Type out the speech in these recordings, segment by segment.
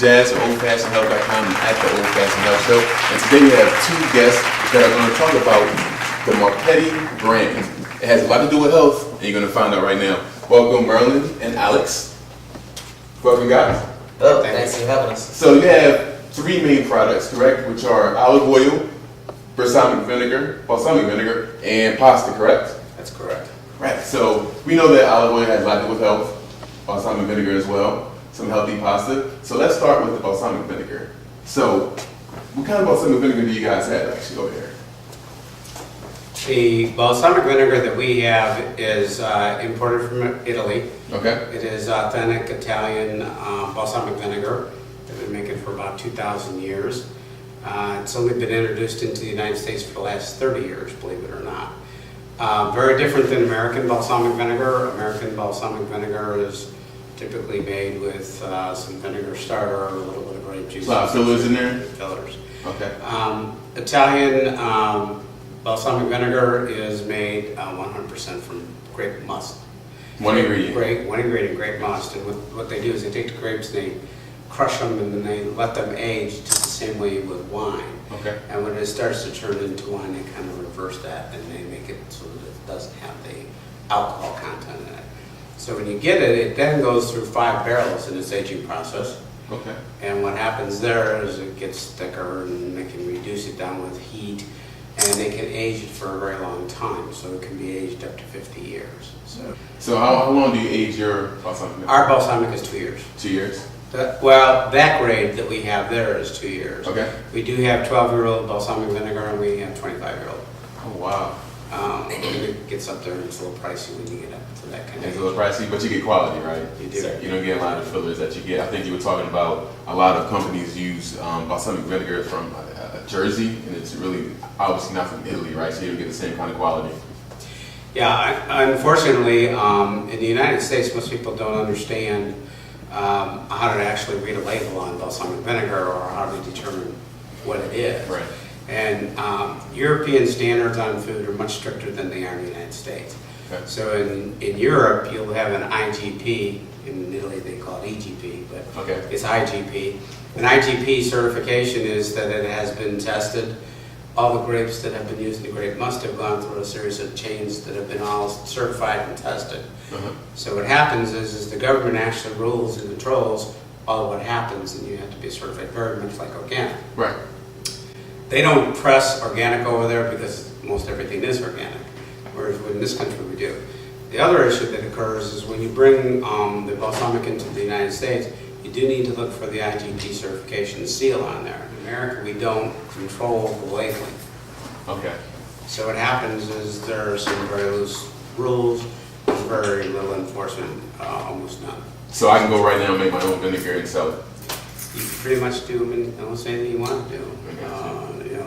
Jazz from oldfashionedhealth.com and at the Old Fashioned Health Show. And today we have two guests that are going to talk about the Marchetti brand. It has a lot to do with health, and you're going to find out right now. Welcome, Merlin and Alex. Welcome, guys. Oh, thanks for having us. So you have three main products, correct? Which are olive oil, balsamic vinegar, and pasta, correct? That's correct. Right. So we know that olive oil has a lot to do with health. Balsamic vinegar as well, some healthy pasta. So let's start with the balsamic vinegar. So what kind of balsamic vinegar do you guys have actually over here? The balsamic vinegar that we have is imported from Italy. Okay. It is authentic Italian balsamic vinegar. They've been making it for about 2,000 years. It's only been introduced into the United States for the last 30 years, believe it or not. Very different than American balsamic vinegar. American balsamic vinegar is typically made with some vinegar starter, a little bit of grape juice. A lot of fillers in there? Fillers. Okay. Italian balsamic vinegar is made 100% from grape must. One ingredient. One ingredient, grape must. And what they do is they take the grapes and they crush them and then they let them age just the same way you would wine. Okay. And when it starts to turn into wine, they kind of reverse that and they make it so that it doesn't have the alcohol content in it. So when you get it, it then goes through 5 barrels in its aging process. Okay. And what happens there is it gets thicker and they can reduce it down with heat and they can age it for a very long time. So it can be aged up to 50 years. So how long do you age your balsamic vinegar? Our balsamic is 2 years. 2 years. That grade that we have there is 2 years. Okay. We do have 12-year-old balsamic vinegar and we have 25-year-old. Oh wow. It gets up there and it's a little pricey when you get up to that kind of. It's a little pricey, but you get quality, right? You do. You don't get a lot of fillers that you get. I think you were talking about a lot of companies use balsamic vinegar from Jersey, and it's really obviously not from Italy, right? So you don't get the same kind of quality. Yeah, unfortunately, in the United States, most people don't understand how to actually read a label on balsamic vinegar or how to determine what it is. Right. And European standards on food are much stricter than they are in the United States. Okay. So in Europe, you'll have an IGP. In Italy, they call it EGP, but Okay. it's IGP. An IGP certification is that it has been tested. All the grapes that have been used in the grape must have gone through a series of chains that have been all certified and tested. Uh-huh. So what happens is the government actually rules and controls all of what happens, and you have to be certified very much like organic. Right. They don't press organic over there because most everything is organic, whereas in this country we do. The other issue that occurs is when you bring the balsamic into the United States, you do need to look for the IGP certification seal on there. In America, we don't control the labeling. Okay. So what happens is there are some very loose rules, very little enforcement, almost none. So I can go right now and make my own vinegar and sell it. You can pretty much do almost anything you want to do,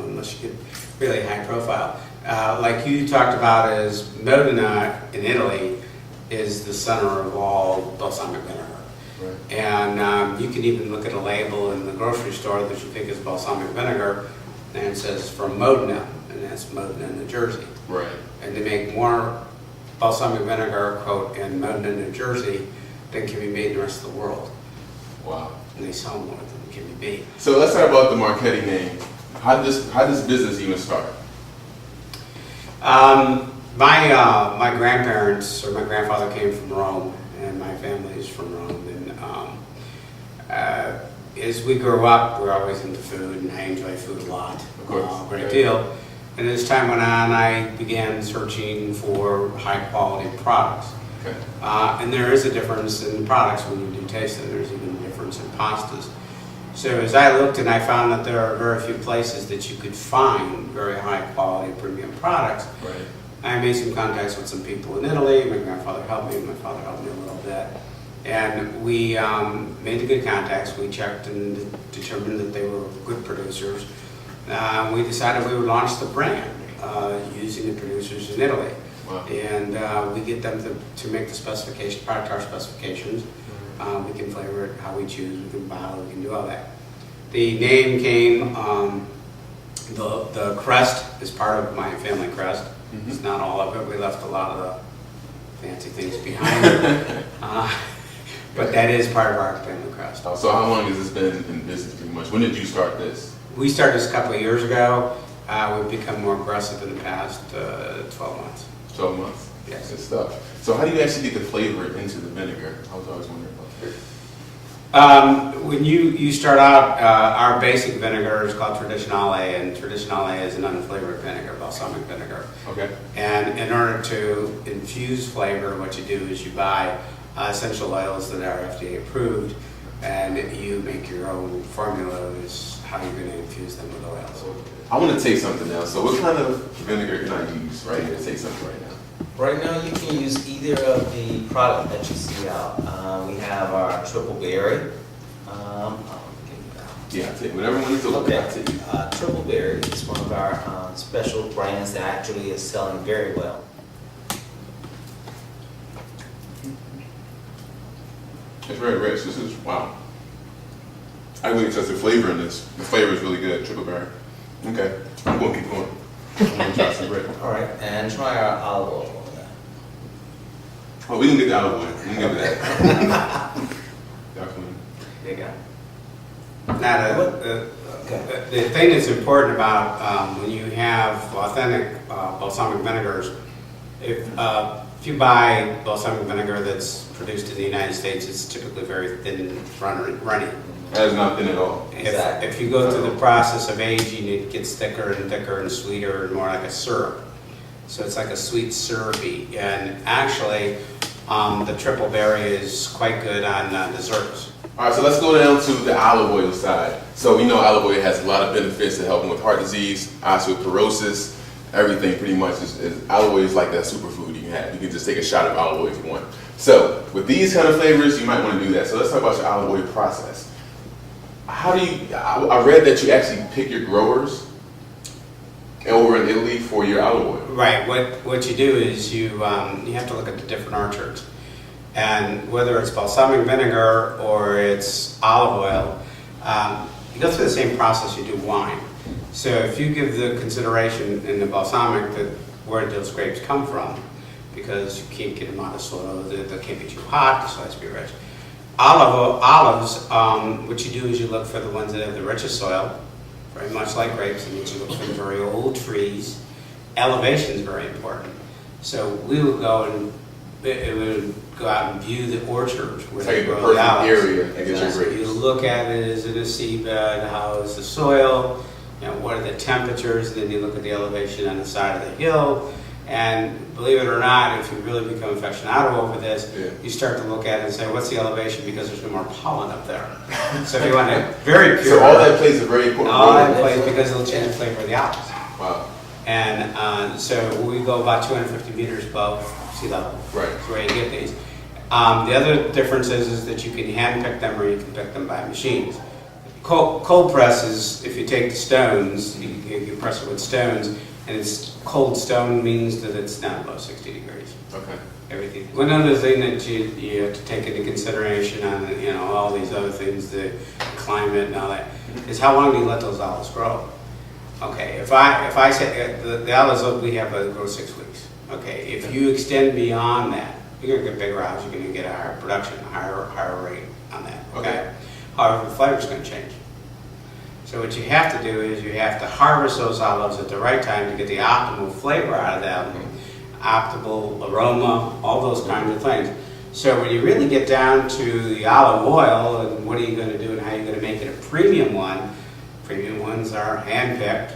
unless you get really high profile. Like you talked about, is Modena in Italy is the center of all balsamic vinegar. Right. And you can even look at a label in the grocery store that you think is balsamic vinegar, and it says from Modena, and that's Modena, New Jersey. Right. And they make more balsamic vinegar, quote, in Modena, New Jersey than can be made in the rest of the world. Wow. And they sell more than can be made. So let's talk about the Marchetti name. How did this business even start? My grandparents, or my grandfather came from Rome, and my family is from Rome. And as we grew up, we were always into food, and I enjoy food a lot, Of course. a great deal. And as time went on, I began searching for high-quality products. Okay. And there is a difference in products when you do taste them. There's even a difference in pastas. So as I looked and I found that there are very few places that you could find very high-quality premium products, Right. I made some contacts with some people in Italy. My grandfather helped me. My father helped me a little bit. And we made the good contacts. We checked and determined that they were good producers. We decided we would launch the brand using the producers in Italy. Wow. And we get them to make the specification, product to our specifications. We can flavor it how we choose, we can bottle, we can do all that. The name came, the crest is part of my family crest. Mm-hmm. It's not all of it. We left a lot of the fancy things behind. But that is part of our family crest. So how long has this been in business pretty much? When did you start this? We started this a couple of years ago. We've become more aggressive in the past 12 months. 12 months? Yes. Good stuff. So how do you actually get the flavor into the vinegar? I was always wondering about that. When you start out, our basic vinegar is called Traditionale, and Traditionale is an unflavored vinegar, balsamic vinegar. Okay. And in order to infuse flavor, what you do is you buy essential oils that are FDA approved, and you make your own formula is how you're going to infuse them with oils. I want to taste something now. So what kind of vinegar can I use right here to taste something right now? Right now, you can use either of the product that you see out. We have our triple berry. I'll give you that. Yeah, I'll take whatever one is okay. I'll take it. Triple berry is one of our special brands that actually is selling very well. It's very rich. This is, wow. I really trust the flavor in this. The flavor is really good, triple berry. Okay, I'm going to keep going. I'm going to try some bread. All right, and try our olive oil on that. Oh, we can get the olive oil. We can get that. Definitely. There you go. Now, the thing that's important about when you have authentic balsamic vinegars, if you buy balsamic vinegar that's produced in the United States, it's typically very thin and runny. That is not thin at all. Exactly. If you go through the process of aging, it gets thicker and thicker and sweeter and more like a syrup. So it's like a sweet syrupy. And actually, the triple berry is quite good on desserts. All right, so let's go down to the olive oil side. So we know olive oil has a lot of benefits to helping with heart disease, osteoporosis, everything pretty much. Olive oil is like that superfood you can have. You can just take a shot of olive oil if you want. So with these kind of flavors, you might want to do that. So let's talk about your olive oil process. How do you, I read that you actually pick your growers over in Italy for your olive oil. Right, what you do is you have to look at the different orchards. And whether it's balsamic vinegar or it's olive oil, you go through the same process you do wine. So if you give the consideration in the balsamic that where those grapes come from, because you can't get them out of soil, they can't be too hot, the soil has to be rich. Olives, what you do is you look for the ones that have the richest soil, very much like grapes, and you look for the very old trees. Elevation is very important. So we would go out and view the orchards where they grow the olives. Area and get your So grapes. you look at it, is it a seabed, how is the soil, what are the temperatures, and then you look at the elevation on the side of the hill. And believe it or not, if you really become aficionado over this, you start to look at it and say, what's the elevation? Because there's no more pollen up there. So if you want it very pure. So all that plays a very important role. All that plays because it'll change the flavor of the olives. Wow. And so we go about 250 meters above sea level. Right. That's where you get these. The other difference is that you can hand pick them or you can pick them by machines. Cold presses, if you take the stones, you press it with stones, and it's cold stone means that it's not above 60 degrees. Okay. Everything. One other thing that you have to take into consideration on all these other things, the climate and all that, is how long do you let those olives grow? Okay, if I say the olives we have grow 6 weeks. Okay, if you extend beyond that, you're gonna get bigger olives. You're gonna get a higher production, a higher rate on that. Okay. However, the flavor's gonna change. So what you have to do is you have to harvest those olives at the right time to get the optimal flavor out of them, optimal aroma, all those kinds of things. So when you really get down to the olive oil and what are you going to do and how you're going to make it a premium ones are hand-picked.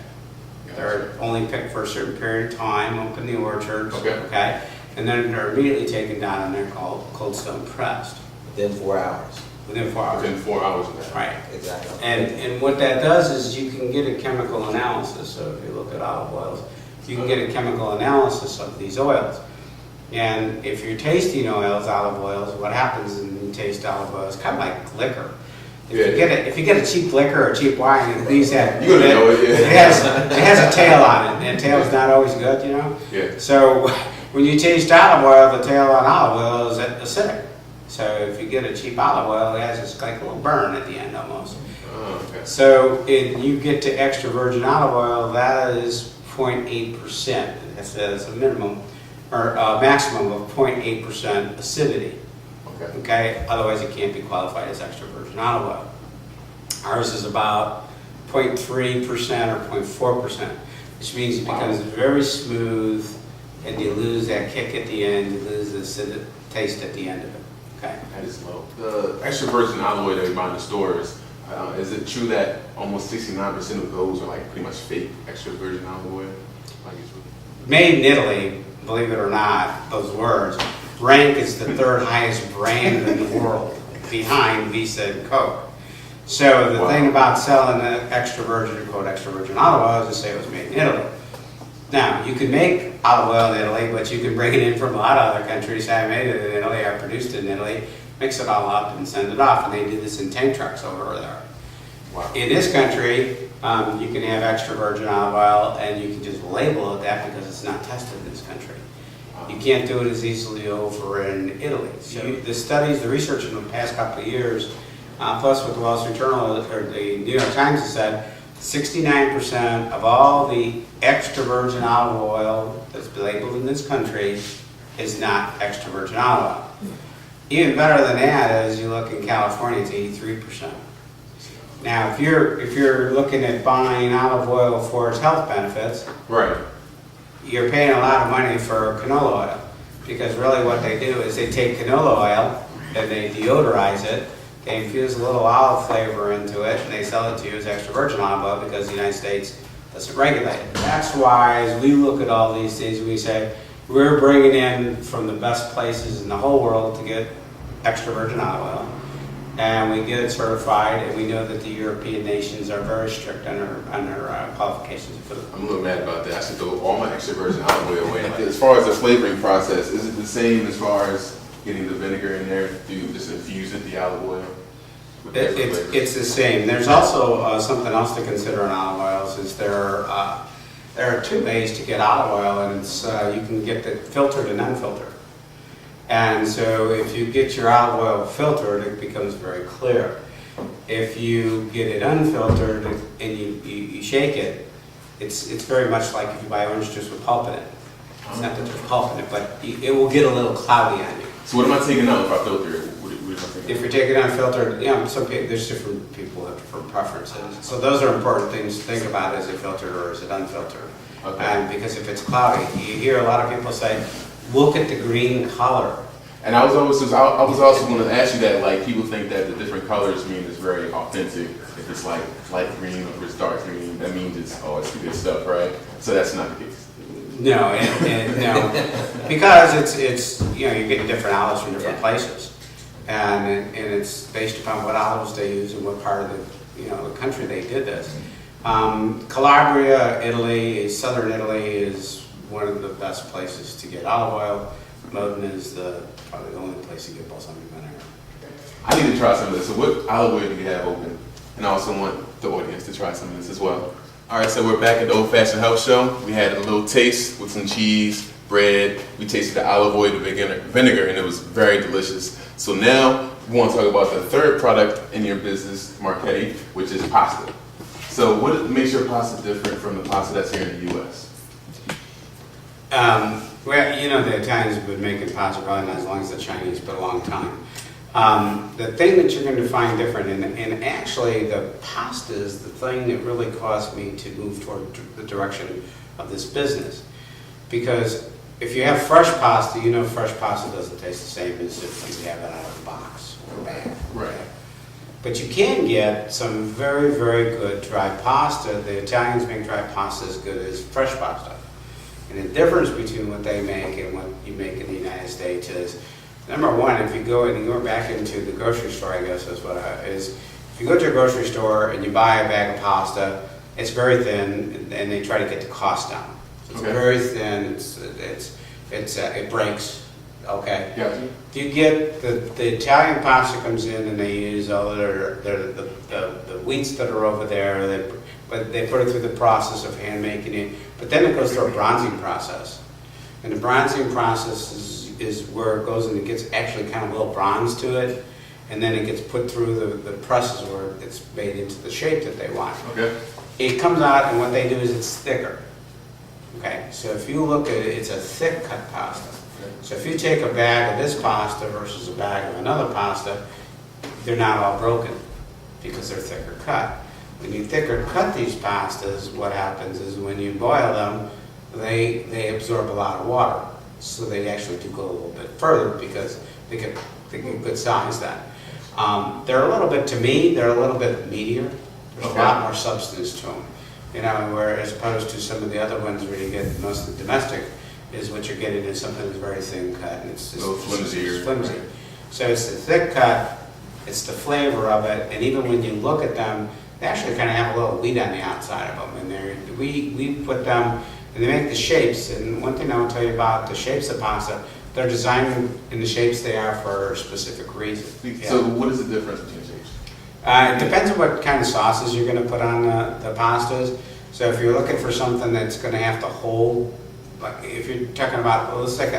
They're only picked for a certain period of time up in the orchards. Okay? And then they're immediately taken down and they're called cold stone pressed. Within 4 hours. Within 4 hours. Within 4 hours of that. Right. Exactly. And what that does is you can get a chemical analysis. So if you look at olive oils, you can get a chemical analysis of these oils. And if you're tasting olive oils, what happens when you taste olive oil is kind of like liquor. If you get a cheap liquor or cheap wine, at least that you're gonna know it, yeah. it has a tail on it, and tail is not always good, Yeah. So when you taste olive oil, the tail on olive oil is acidic. So if you get a cheap olive oil, it has this like a little burn at the end almost. Oh, okay. So you get to extra virgin olive oil, that is 0.8%. That's a minimum or a maximum of 0.8% acidity. Okay. Okay, otherwise it can't be qualified as extra virgin olive oil. Ours is about 0.3% or 0.4%, which means it becomes very smooth, and you lose that kick at the end, you lose the taste at the end of it. Okay. That is low. The extra virgin olive oil that we buy in the stores, is it true that almost 69% of those are like pretty much fake extra virgin olive oil? Like it's really... Made in Italy, believe it or not, those words, rank is the third highest brand in the world, behind Visa and Coke. So the thing about selling an extra virgin, quote, extra virgin olive oil is to say it was made in Italy. Now, you can make olive oil in Italy, but you can bring it in from a lot of other countries. Say, I made it in Italy, I produced it in Italy, mix it all up and send it off. And they do this in tank trucks over there. Wow. In this country, you can have extra virgin olive oil and you can just label it that because it's not tested in this country. You can't do it as easily over in Italy. So the studies, the research in the past couple of years, plus what the Wall Street Journal or the New York Times has said, 69% of all the extra virgin olive oil that's labeled in this country is not extra virgin olive oil. Even better than that is you look in California, it's 83%. Now, if you're looking at buying olive oil for its health benefits, Right. you're paying a lot of money for canola oil, because really what they do is they take canola oil and they deodorize it, they infuse a little olive flavor into it, and they sell it to you as extra virgin olive oil because the United States doesn't regulate it. That's why as we look at all these things, we say we're bringing in from the best places in the whole world to get extra virgin olive oil, and we get it certified, and we know that the European nations are very strict on their qualifications for it. I'm a little mad about that. I should throw all my extra virgin olive oil away. As far as the flavoring process, is it the same as far as getting the vinegar in there? Do you just infuse it, the olive oil? It's the same. There's also something else to consider in olive oils is there are two ways to get olive oil, and it's you can get it filtered and unfiltered. And so if you get your olive oil filtered, it becomes very clear. If you get it unfiltered and you shake it, it's very much like if you buy orange juice with pulp in it. It's not that there's pulp in it, but it will get a little cloudy on you. So what am I taking out if I filter it? What am I taking If you're taking it unfiltered, there's different people have different preferences. So those are important things to think about. Is it filtered or is it unfiltered? Okay. And because if it's cloudy, you hear a lot of people say, look at the green color. And I was also going to ask you that, like, people think that the different colors mean it's very authentic. If it's like light green or if it's dark green, that means it's the good stuff, right? So that's not the case. No, no, because it's you're getting different olives from different places, and it's based upon what olives they use and what part of the country they did this. Calabria, Italy, southern Italy is one of the best places to get olive oil. Modena is probably the only place to get balsamic vinegar. I need to try some of this. So what olive oil do you have open? And I also want the audience to try some of this as well. All right, so we're back at the Old Fashioned Health Show. We had a little taste with some cheese, bread. We tasted the olive oil, the vinegar, and it was very delicious. So now we want to talk about the third product in your business, Marchetti, which is pasta. So what makes your pasta different from the pasta that's here in the U.S.? Well, the Italians have been making pasta probably not as long as the Chinese, but a long time. The thing that you're going to find different, and actually the pasta is the thing that really caused me to move toward the direction of this business. Because if you have fresh pasta, fresh pasta doesn't taste the same as if you have it out of a box or a bag. Right. But you can get some very, very good dry pasta. The Italians make dry pasta as good as fresh pasta. And the difference between what they make and what you make in the United States is, number one, if you go back into the grocery store, I guess is what is. If you go to a grocery store and you buy a bag of pasta, it's very thin, and they try to get the cost down. It's very thin. It breaks. Okay. Yeah. You get the Italian pasta comes in and they use all the wheats that are over there. But they put it through the process of hand making it. But then it goes through a bronzing process, and the bronzing process is where it goes and it gets actually kind of a little bronze to it, and then it gets put through the presses where it's made into the shape that they want. Okay. It comes out, and what they do is it's thicker. Okay, so if you look at it, it's a thick cut pasta. So if you take a bag of this pasta versus a bag of another pasta, they're not all broken because they're thicker cut. When you thicker cut these pastas, what happens is when you boil them, they absorb a lot of water. So they actually do go a little bit further because they get good size then. They're a little bit, to me, they're a little bit meatier. There's a lot more substance to them. You know, where as opposed to some of the other ones where you get mostly domestic, is what you're getting is something that's very thin cut and it's just flimsy. So it's the thick cut, it's the flavor of it, and even when you look at them, they actually kind of have a little wheat on the outside of them. And we put them, and they make the shapes. And one thing I will tell you about the shapes of pasta, they're designed in the shapes they are for a specific reason. So what is the difference between shapes? It depends on what kind of sauces you're going to put on the pastas. So if you're looking for something that's going to have to hold, like if you're talking about, well, let's take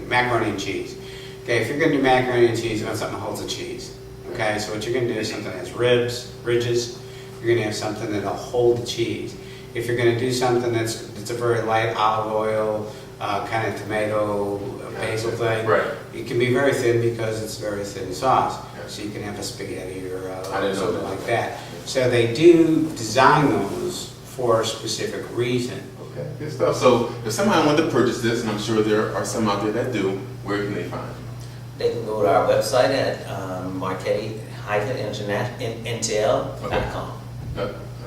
macaroni and cheese. Okay, if you're going to do macaroni and cheese, you want something that holds the cheese. Okay, so what you're going to do is something that has ridges. You're going to have something that'll hold the cheese. If you're going to do something that's a very light olive oil, kind of tomato, basil thing, right, it can be very thin because it's very thin sauce. Yeah. So you can have a spaghetti or something something like that. So they do design those for a specific reason. Okay, good stuff. So if somebody wanted to purchase this, and I'm sure there are some out there that do, where can they find it? They can go to our website at Marchetti-International.com.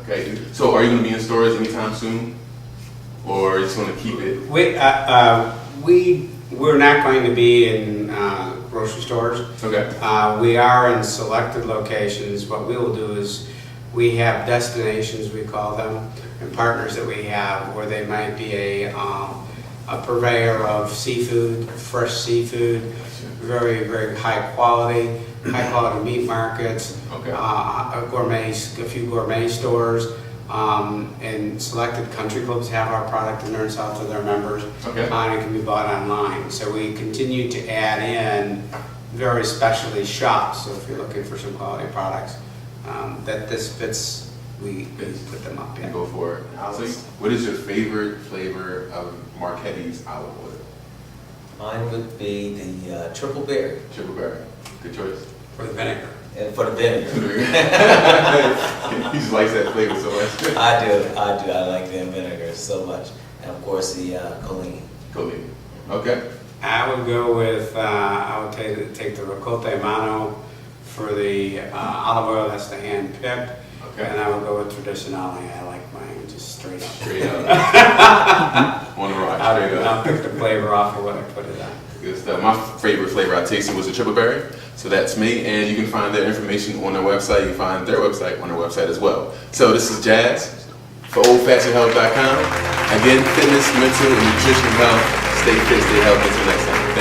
Okay, so are you going to be in stores anytime soon? Or are you just going to keep it? We're not going to be in grocery stores. Okay. We are in selected locations. What we will do is we have destinations, we call them, and partners that we have where they might be a purveyor of seafood, fresh seafood, very, very high quality meat markets, okay, a few gourmet stores, and selected country clubs have our product in there and sell it to their members. Okay. And it can be bought online. So we continue to add in very specialty shops. So if you're looking for some quality products that this fits, we put them up in. Go for it. So what is your favorite flavor of Marchetti's olive oil? Mine would be the triple berry. Triple berry. Good choice. For the vinegar. And for the vinegar. He just likes that flavor so much. I do. I like the vinegar so much. And of course the Colleen. Colleen. Okay. I would go with, I would take the Ricotta Mano for the olive oil, that's the hand picked. Okay. And I would go with Traditionale. I like mine just straight up. Straight up. On the rock. Straight up. I'll pick the flavor off of what I put it on. Good stuff. My favorite flavor I tasted was the triple berry. So that's me, and you can find their information on their website. You can find their website on their website as well. So this is Jazz for oldfashionedhealth.com. Again, fitness, mental, and nutrition health. Stay fit, stay healthy. Until next time.